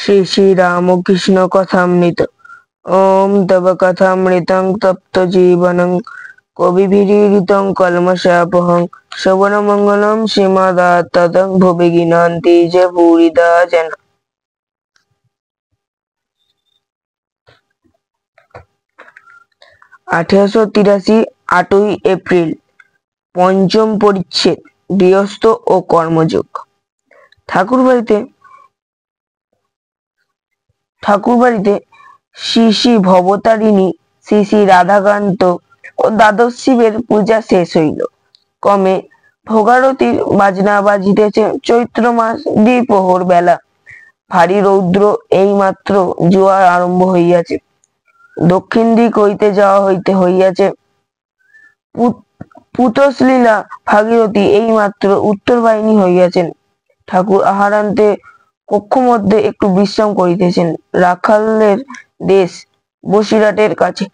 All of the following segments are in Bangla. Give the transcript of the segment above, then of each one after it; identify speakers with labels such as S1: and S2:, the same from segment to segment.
S1: শ্রী শ্রী রামকৃষ্ণ কথামৃত। ওম তব কথামৃতং তপ্ত জীবনং কবিভিরীড়িতং কলমশাপহং শ্রবণমঙ্গলম শ্রীমদাততং ভুবি গীনান্তি চ ভূরিদা জনা। 1883 8ই এপ্রিল। পঞ্চম পরিচ্ছেদ, গৃহস্থ ও কর্মযোগ। ঠাকুরবাড়িতে শ্রী শ্রী ভবতারিণী, শ্রী শ্রী রাধাকান্ত ও দ্বাদশ শিবের পূজা শেষ হইল। ক্রমে ভোগারতির বাজনা বাজিতেছে। চৈত্র মাস, দ্বিপ্রহর বেলা। ভারী রৌদ্র, এইমাত্র জোয়ার আরম্ভ হইয়াছে। দক্ষিণ দিক হইতে যাওয়া হইয়াছে। পুতশ্লীলা ভাগীরথী এইমাত্র উত্তর বাহিনী হইয়াছেন। ঠাকুর আহারান্তে কক্ষমধ্যে একটু বিশ্রাম করিতেছেন। রাখালের দেশ বসিরহাটের কাছে।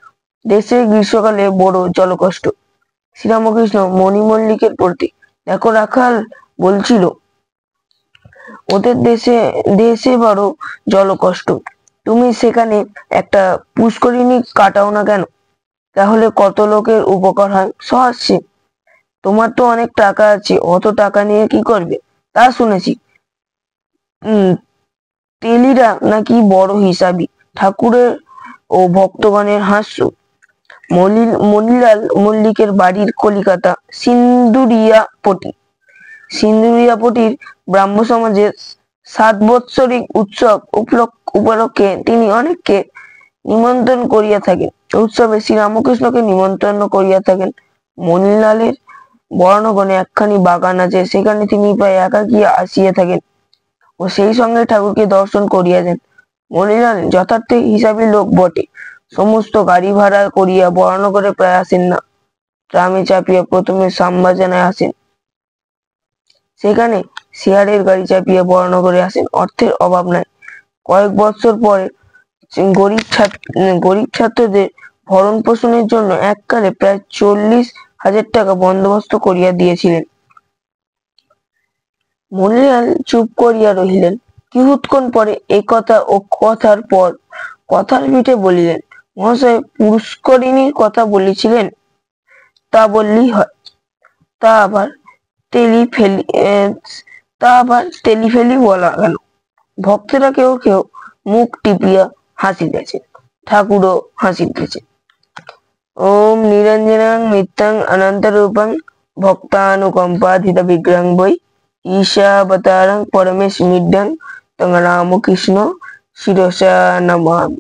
S1: দেশের গ্রীষ্মকালে বড় জলকষ্ট। শ্রীরামকৃষ্ণ মণিমল্লিকের প্রতি, দেখো রাখাল বলছিল, ওদের দেশে বড় জলকষ্ট, তুমি সেখানে একটা পুষ্করিণী কাটাও না কেন? তাহলে কত লোকের উপকার হয়। সহজে, তোমার তো অনেক টাকা আছে, অত টাকা নিয়ে কি করবে? তা শুনেছি। তেলিরা নাকি বড় হিসাবী। ঠাকুরের ও ভক্তগণের হাস্য। মণিলাল মল্লিকের বাড়ির কলিকাতা সিন্দুরিয়াপটির ব্রাহ্ম সমাজের 7 বৎসরিক উৎসব উপলক্ষে তিনি অনেককে নিমন্ত্রণ করিয়া থাকেন। উৎসবে শ্রীরামকৃষ্ণকে নিমন্ত্রণ করিয়া থাকেন। মণিলালের বর্ণগণে একখানি বাগান আছে, সেখানে তিনি প্রায় একাকী আসিয়া থাকেন ও সেই সঙ্গে ঠাকুরকে দর্শন করিয়াছেন। মণিলাল যথার্থ হিসাবী লোক বটে। সমস্ত গাড়ি ভাড়া করিয়া বরানগরে প্রায় আসেন না। ট্রামে চাপিয়া প্রথমে শ্যামবাজারে আসেন, সেখানে শেয়ারের গাড়ি চাপিয়া বরানগরে আসেন। অর্থের অভাব নাই। কয়েক বৎসর পরে গরিব ছাত্রদের ভরণ পোষণের জন্য এককালে প্রায় 40,000 টাকা বন্দোবস্ত করিয়া দিয়েছিলেন। মণিলাল চুপ করিয়া রহিলেন। কিছুক্ষণ পরে এই কথা ও কথার পর কথার পিঠে বলিলেন, মহাশয় পুষ্করিণীর কথা বলেছিলেন, তা বললেই হয়। তা আবার তেলিফেলি বলা গেল। ভক্তেরা কেউ কেউ মুখ টিপিয়া হাসিতেছেন, ঠাকুরও হাসিতেছেন। ওম নিরঞ্জনাং মিথ্যাং অনন্তরূপং ভক্তানুকম্পাধিত বিগ্রহং বৈ ঈশাবতারং পরমেশ মিড্ডং তং রামকৃষ্ণ শিরসা নমামি।